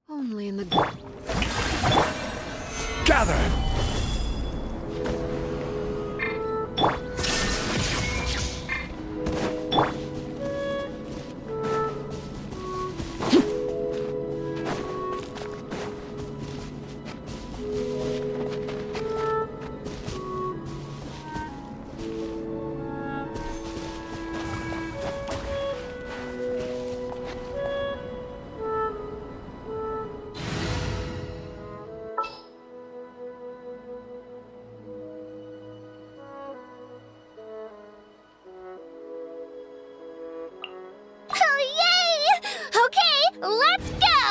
Only in the... Gather! Let's go!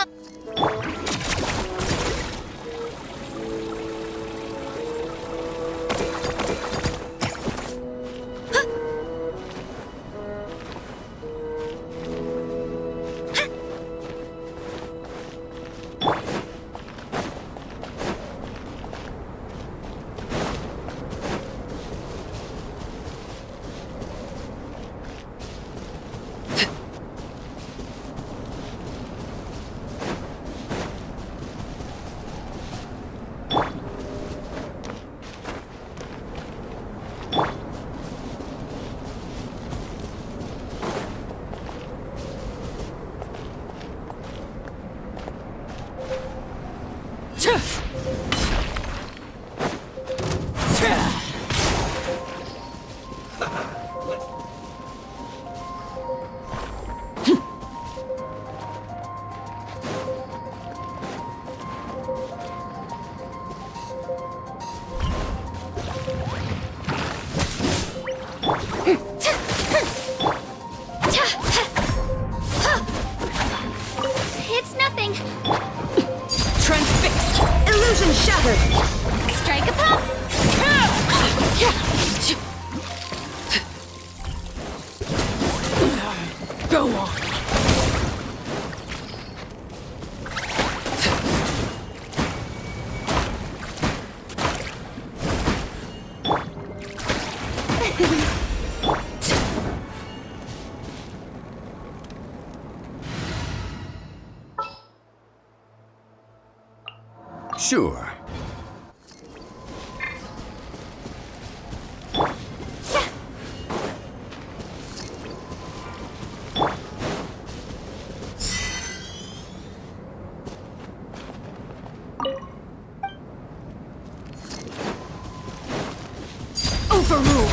It's nothing. Transfixed! Illusion shattered! Strike a pop. Go on! Sure. Overruled!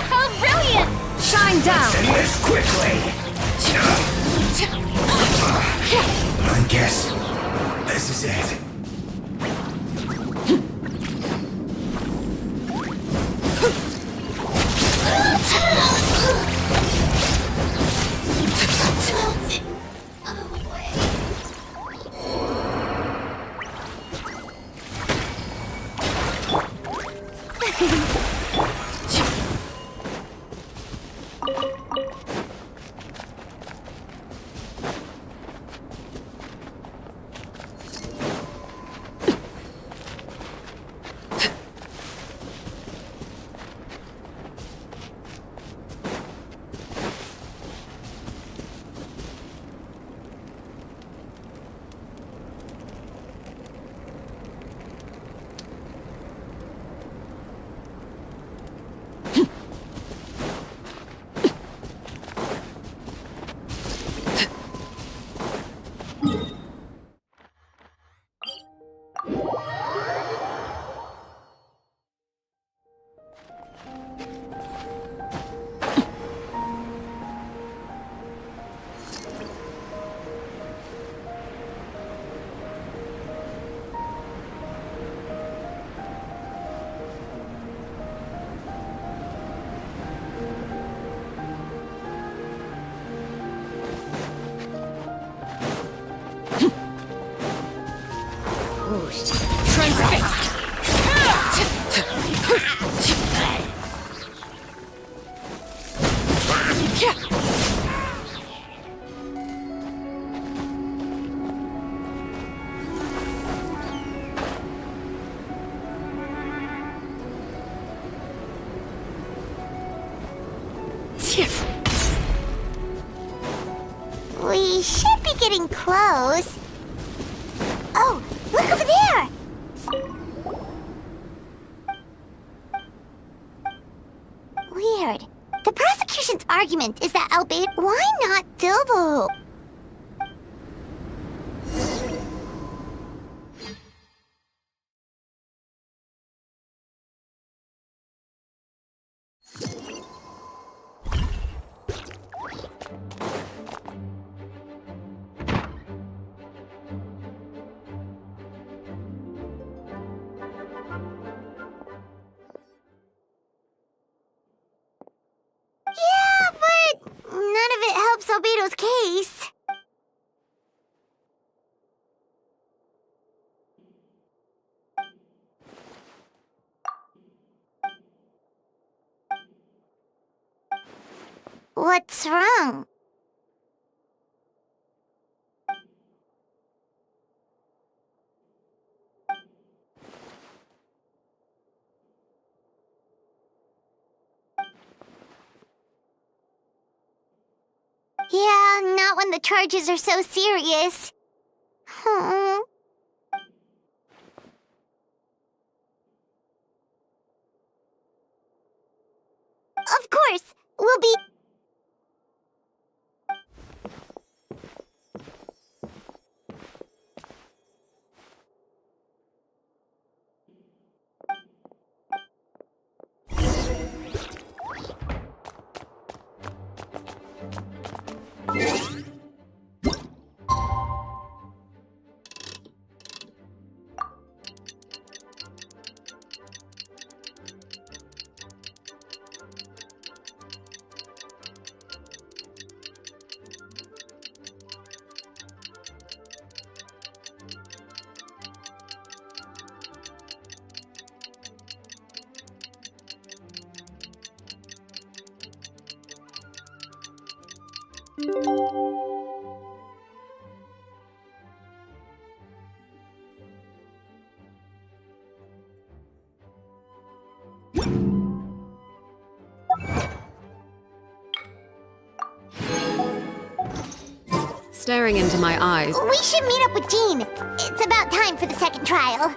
How brilliant! Shine down! Send this quickly! I guess this is it. We should be getting close. Oh, look over there! Weird. The prosecution's argument is that Albeit. Why not Dilbo? Yeah, but none of it helps Albedo's case. What's wrong? Yeah, not when the charges are so serious. Hmm. Of course, we'll be... Staring into my eyes. We should meet up with Jean. It's about time for the second trial.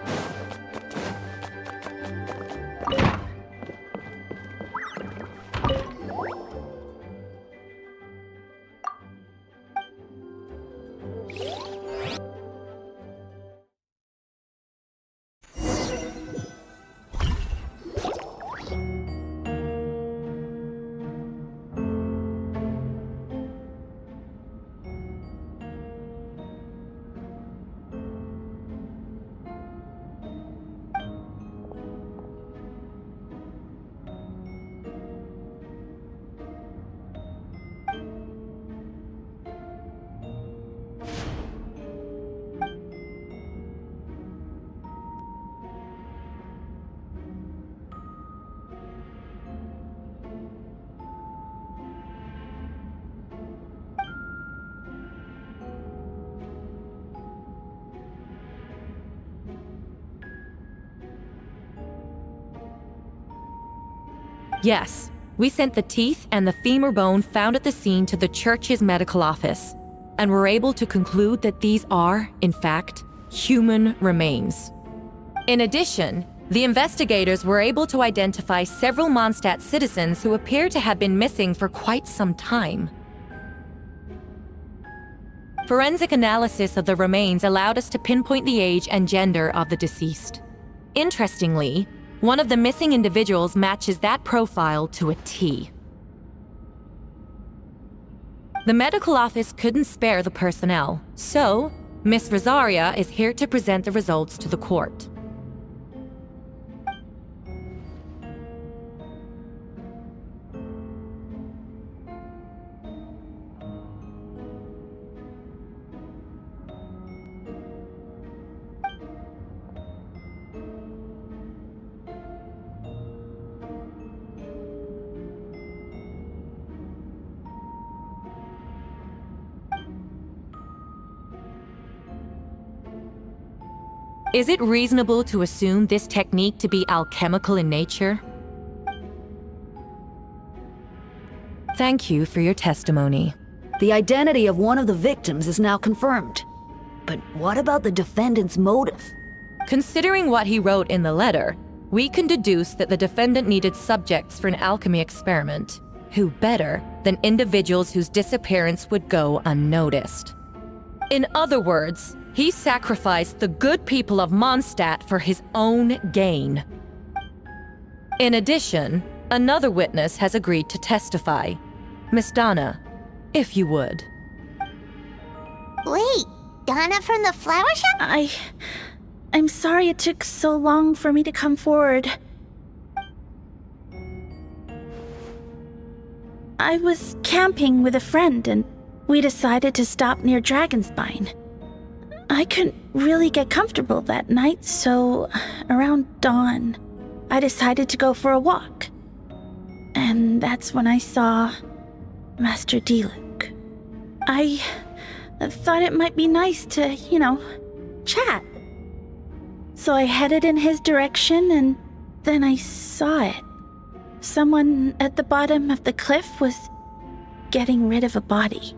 Yes, we sent the teeth and the femur bone found at the scene to the church's medical office, and were able to conclude that these are, in fact, human remains. In addition, the investigators were able to identify several Mondstadt citizens who appear to have been missing for quite some time. Forensic analysis of the remains allowed us to pinpoint the age and gender of the deceased. Interestingly, one of the missing individuals matches that profile to a T. The medical office couldn't spare the personnel, so Miss Rosaria is here to present the results to the court. Is it reasonable to assume this technique to be alchemical in nature? Thank you for your testimony. The identity of one of the victims is now confirmed. But what about the defendant's motive? Considering what he wrote in the letter, we can deduce that the defendant needed subjects for an alchemy experiment. Who better than individuals whose disappearance would go unnoticed? In other words, he sacrificed the good people of Mondstadt for his own gain. In addition, another witness has agreed to testify. Miss Donna, if you would. Wait, Donna from the flower shop? I'm sorry it took so long for me to come forward. I was camping with a friend and we decided to stop near Dragonspine. I couldn't really get comfortable that night, so around dawn, I decided to go for a walk. And that's when I saw Master Diluc. I thought it might be nice to, chat. So I headed in his direction and then I saw it. Someone at the bottom of the cliff was getting rid of a body.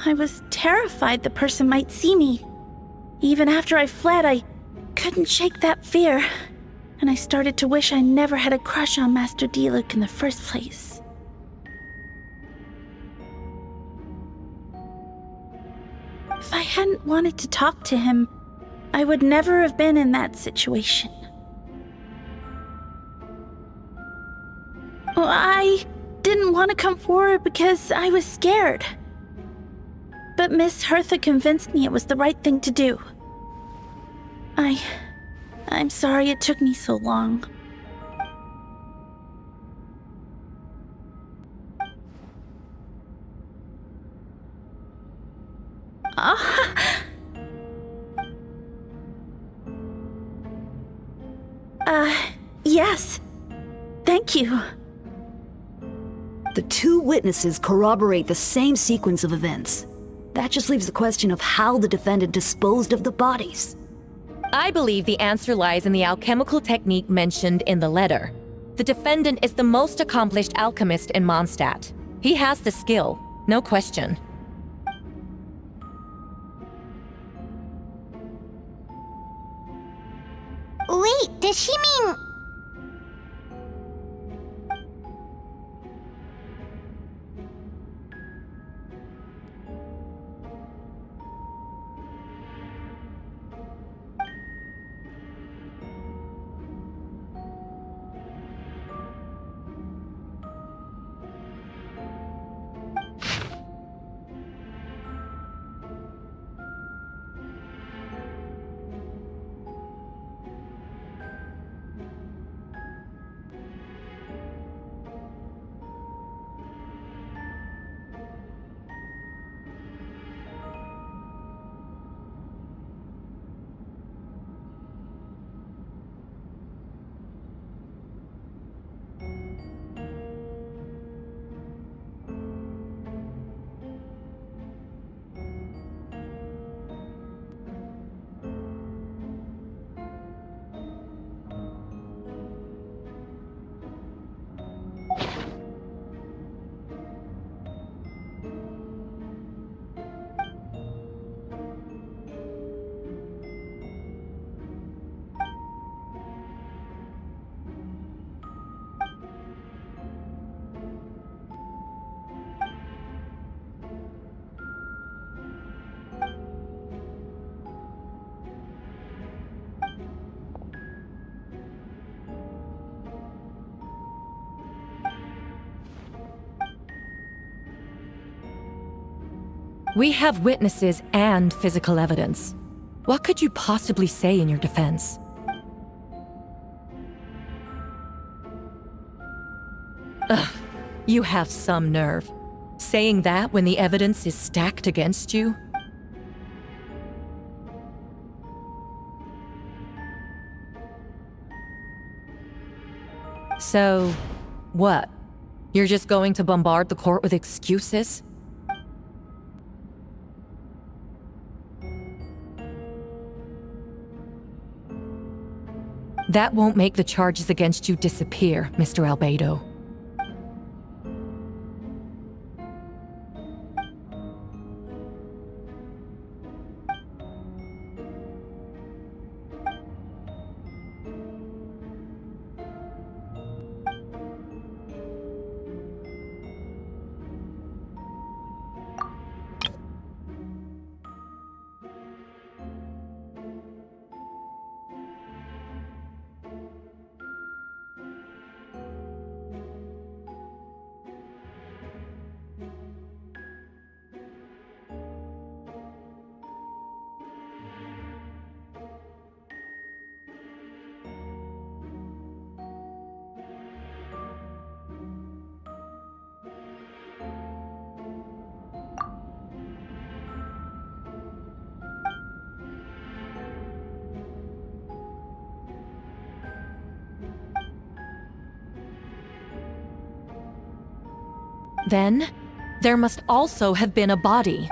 I was terrified the person might see me. Even after I fled, I couldn't shake that fear. And I started to wish I never had a crush on Master Diluc in the first place. If I hadn't wanted to talk to him, I would never have been in that situation. Well, I didn't want to come forward because I was scared. But Miss Hertha convinced me it was the right thing to do. I'm sorry it took me so long. Yes. Thank you. The two witnesses corroborate the same sequence of events. That just leaves the question of how the defendant disposed of the bodies. I believe the answer lies in the alchemical technique mentioned in the letter. The defendant is the most accomplished alchemist in Mondstadt. He has the skill, no question. Wait, does she mean... We have witnesses and physical evidence. What could you possibly say in your defense? Ugh, you have some nerve. Saying that when the evidence is stacked against you? So, what? You're just going to bombard the court with excuses? That won't make the charges against you disappear, Mr. Albedo. Then, there must also have been a body.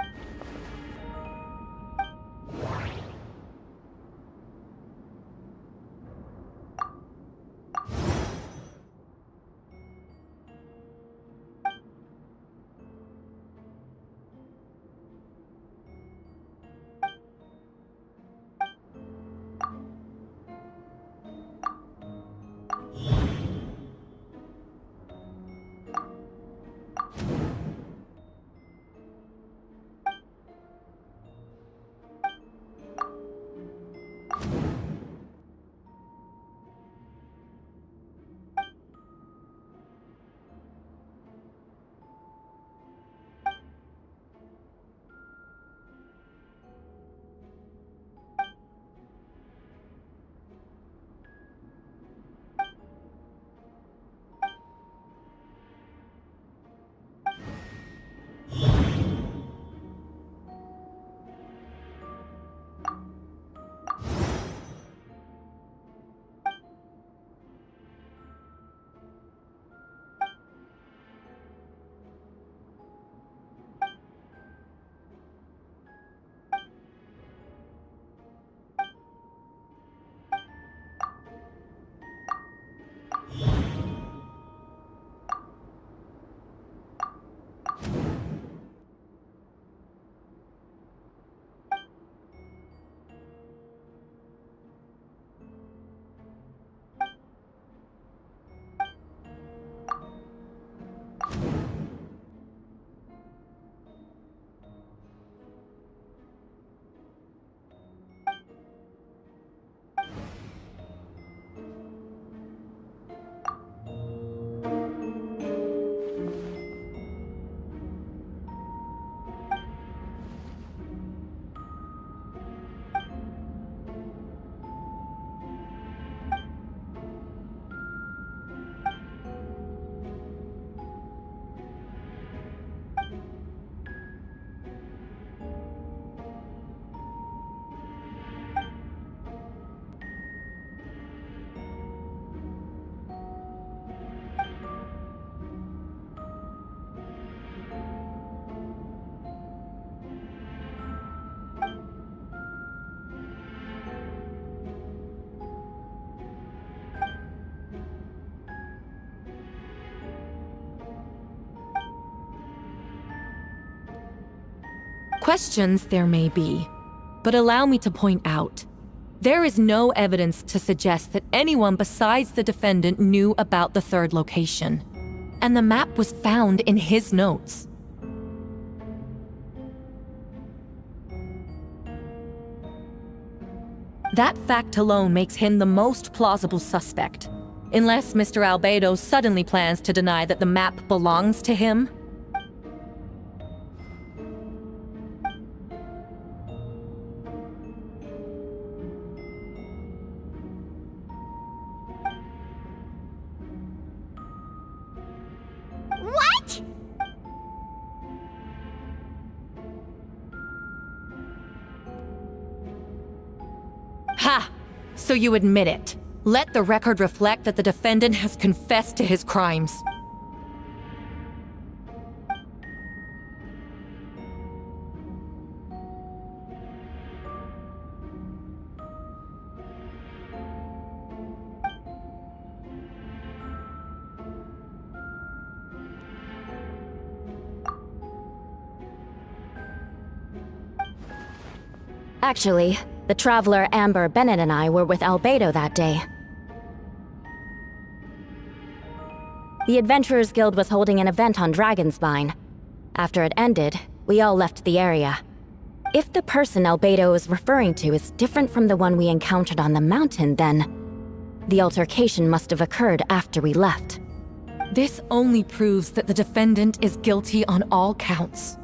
Questions there may be, but allow me to point out, there is no evidence to suggest that anyone besides the defendant knew about the third location, and the map was found in his notes. That fact alone makes him the most plausible suspect, unless Mr. Albedo suddenly plans to deny that the map belongs to him. What? Ha! So you admit it. Let the record reflect that the defendant has confessed to his crimes. Actually, the traveler Amber Bennett and I were with Albedo that day. The Adventurers Guild was holding an event on Dragonspine. After it ended, we all left the area. If the person Albedo is referring to is different from the one we encountered on the mountain, then the altercation must have occurred after we left. This only proves that the defendant is guilty on all counts.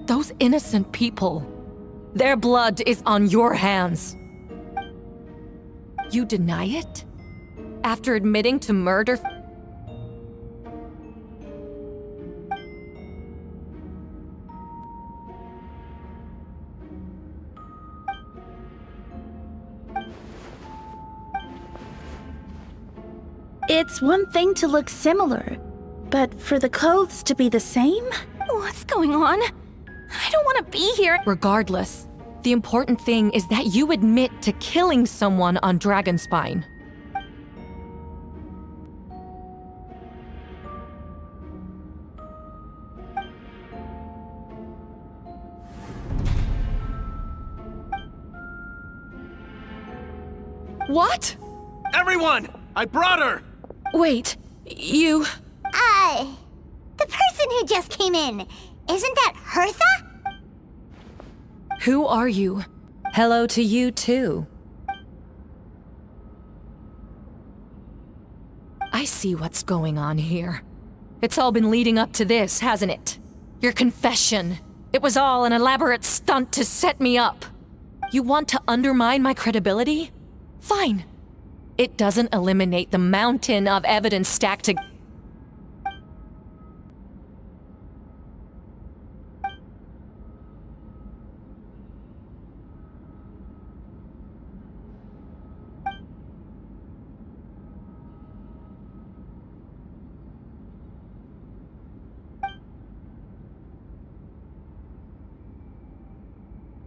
Those innocent people, their blood is on your hands. You deny it? After admitting to murder? It's one thing to look similar, but for the clothes to be the same? What's going on? I don't want to be here. Regardless, the important thing is that you admit to killing someone on Dragonspine. What? Everyone! I brought her! Wait, you... The person who just came in, isn't that Hertha? Who are you? Hello to you, too. I see what's going on here. It's all been leading up to this, hasn't it? Your confession. It was all an elaborate stunt to set me up. You want to undermine my credibility? Fine. It doesn't eliminate the mountain of evidence stacked to...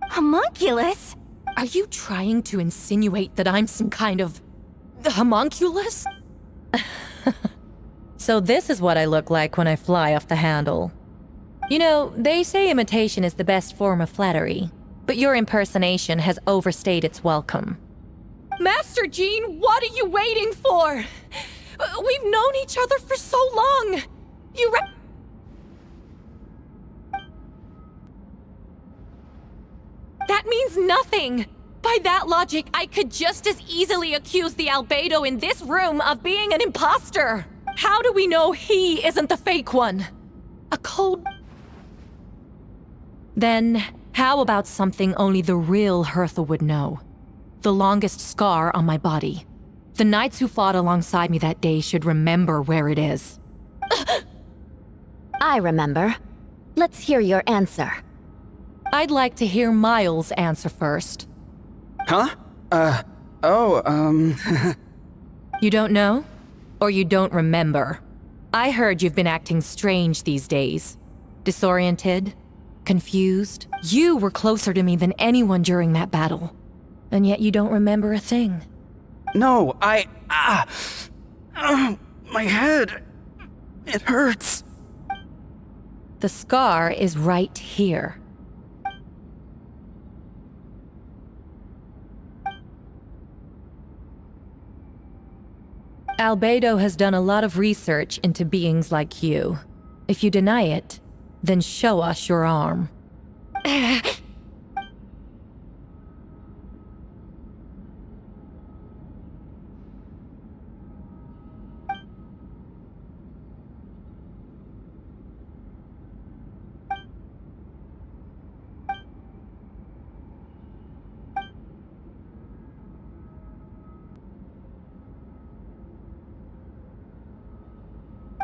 Homunculus? Are you trying to insinuate that I'm some kind of... homunculus? So this is what I look like when I fly off the handle. You know, they say imitation is the best form of flattery, but your impersonation has overstayed its welcome. Master Jean, what are you waiting for? We've known each other for so long. That means nothing! By that logic, I could just as easily accuse the albedo in this room of being an imposter! How do we know he isn't the fake one? A cold... Then, how about something only the real Hertha would know? The longest scar on my body. The knights who fought alongside me that day should remember where it is. I remember. Let's hear your answer. I'd like to hear Miles' answer first. Huh? You don't know? Or you don't remember? I heard you've been acting strange these days. Disoriented? Confused? You were closer to me than anyone during that battle. And yet you don't remember a thing. No, my head. It hurts. The scar is right here. Albedo has done a lot of research into beings like you. If you deny it, then show us your arm.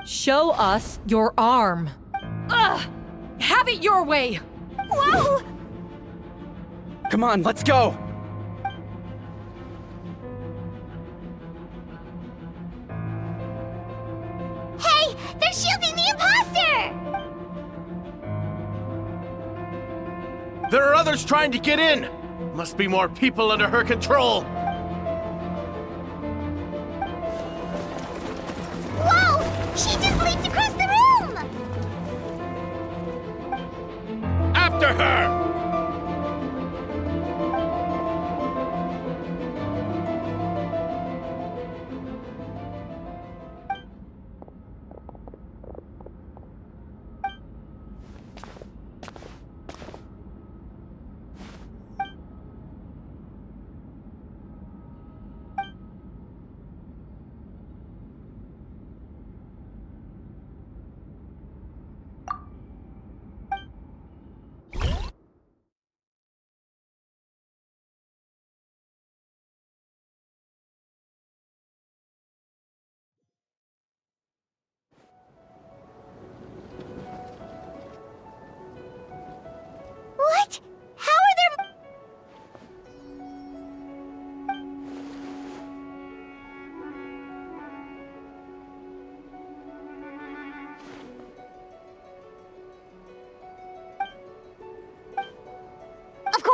Show us your arm. Ugh! Have it your way! Whoa! Come on, let's go! Hey, they're shielding the imposter! There are others trying to get in! Must be more people under her control! Whoa! She just leaped across the room! After her!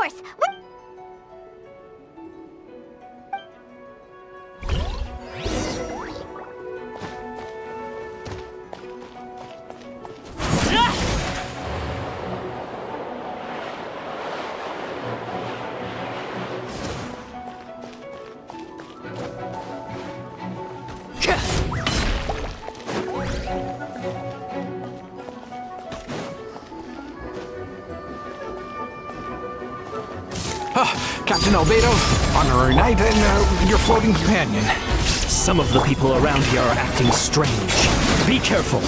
course. Captain Albedo, honorary knight, and your floating companion. Some of the people around here are acting strange. Be careful.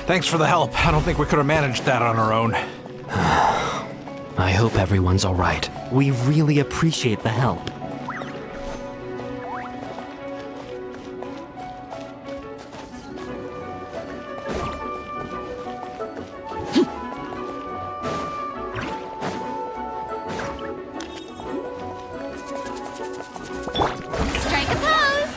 Thanks for the help. I don't think we could have managed that on our own. I hope everyone's all right. We really appreciate the help. Strike a pose!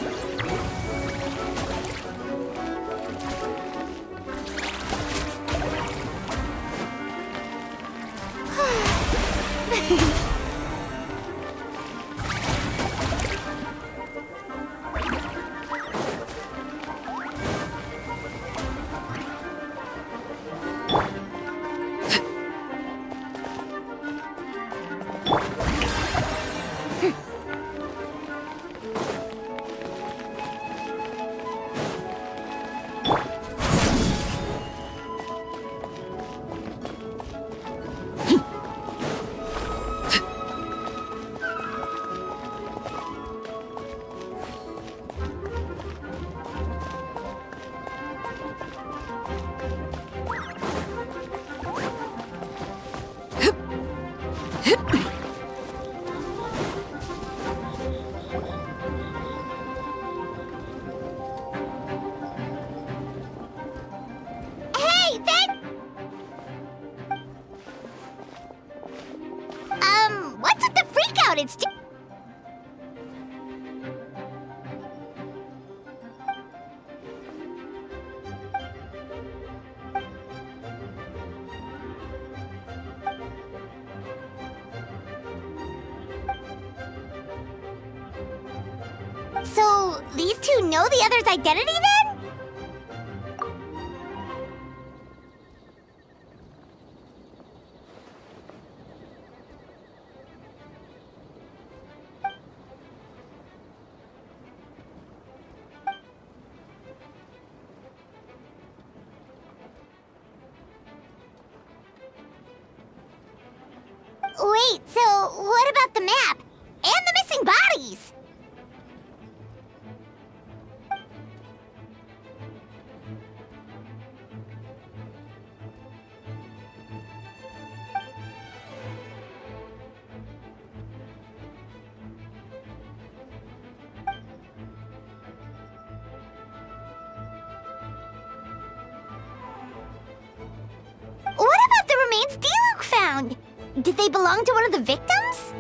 Hey, that... what's with the freak out? It's... So, these two know the other's identity then? Wait, so what about the map? And the missing bodies? What about the remains Diluc found? Did they belong to one of the victims?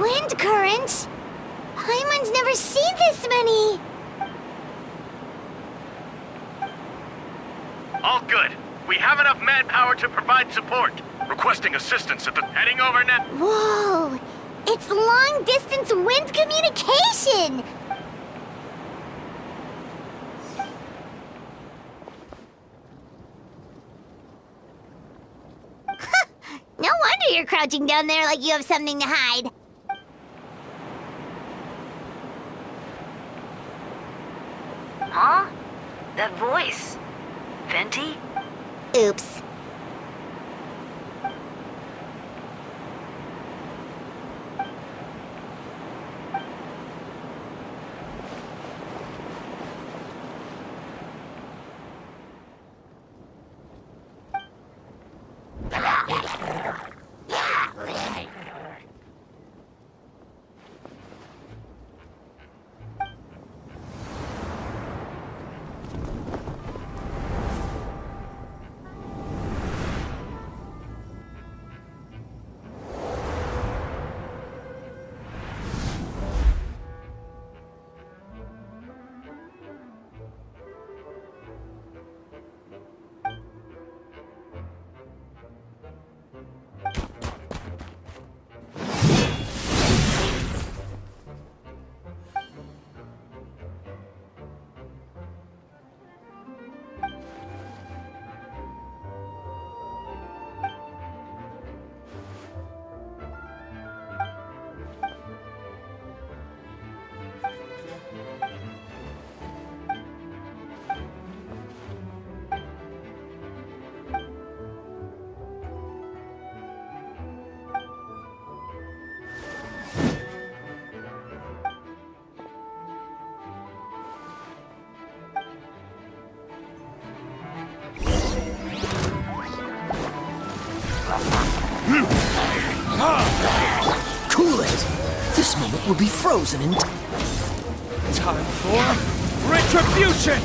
Wind currents? Paimon's never seen this many! All good. We have enough manpower to provide support. Requesting assistance at the... Heading over now. Whoa! It's long-distance wind communication! No wonder you're crouching down there like you have something to hide. Huh? That voice. Venti? Oops. Cool it! This moment will be frozen in Time for retribution!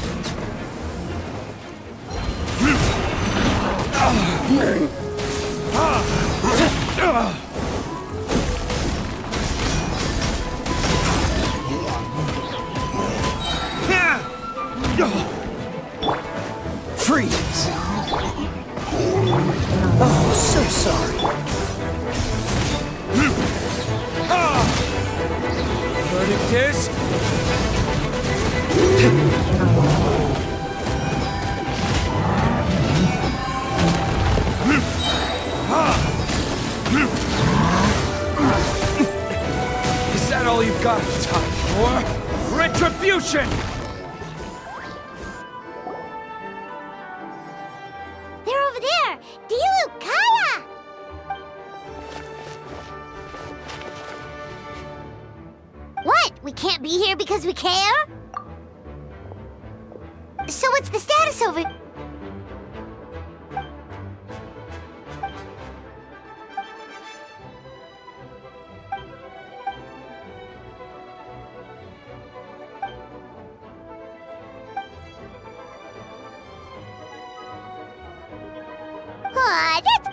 freeze! Oh, so sorry. Verdict is... Is that all you've got time for? Retribution! They're over there! Dilu, Kaya! What? We can't be here because we care? So what's the status over... Aw, that's...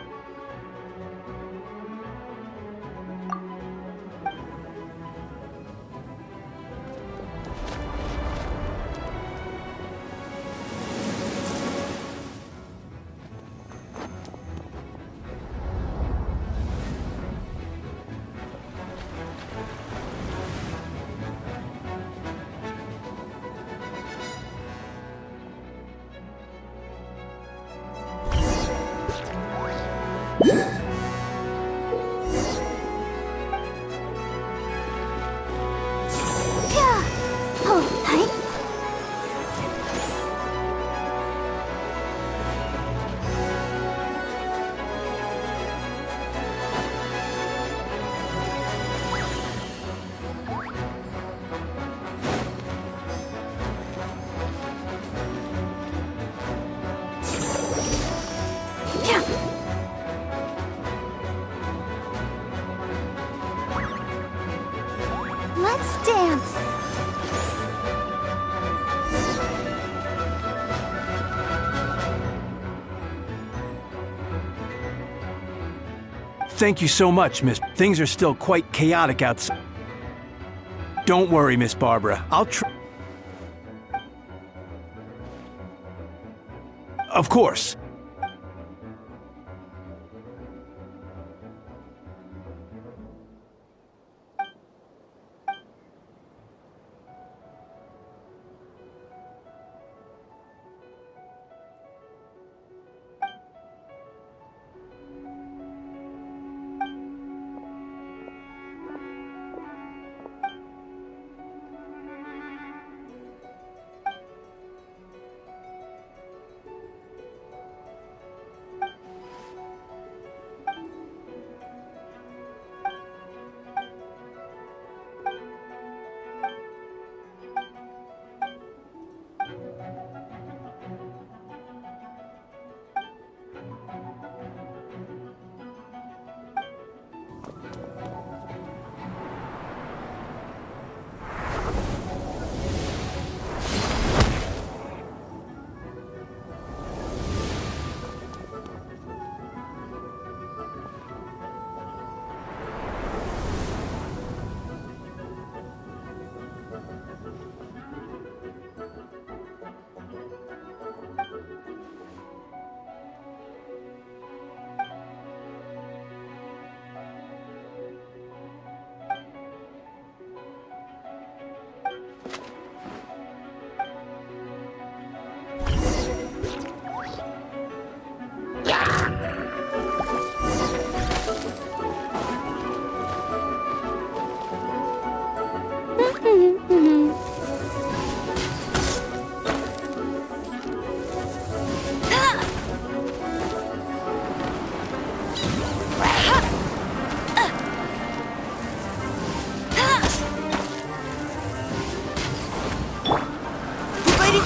Let's dance. Thank you so much, Miss. Things are still quite chaotic outside. Don't worry, Miss Barbara. I'll try. Of course.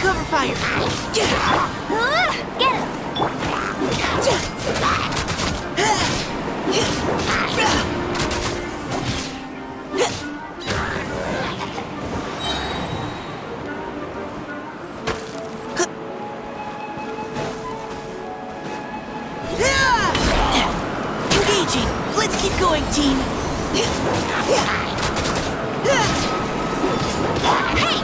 Cover fire! Get him! Engaging! Let's keep going, team! Hey!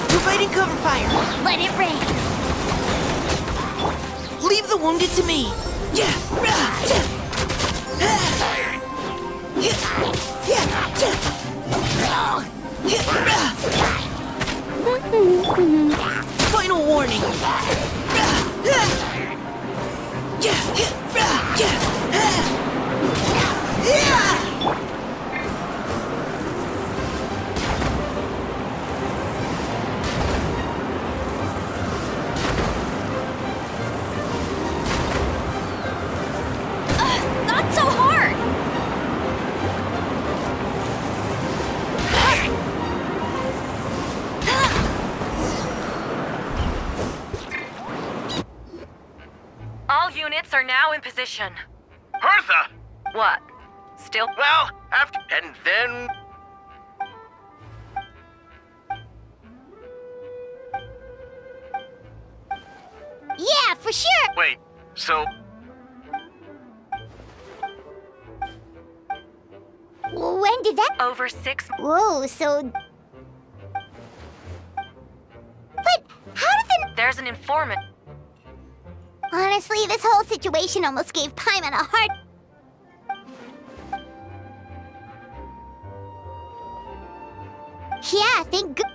Providing cover fire. Let it rain. Leave the wounded to me. Final warning. Not so hard! All units are now in position. Bertha! What? Still? Well, after... And then... Yeah, for sure! Wait, so... When did that... Over 6... Whoa, so... But how did the... There's an informant. Honestly, this whole situation almost gave Paimon a heart... Yeah, thank God.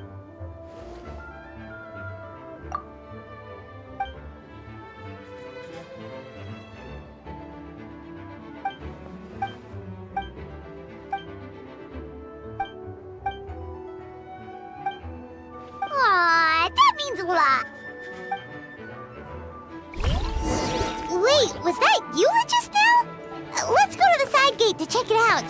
Aw, that means a lot. Wait, was that you just now? Let's go to the side gate to check it out.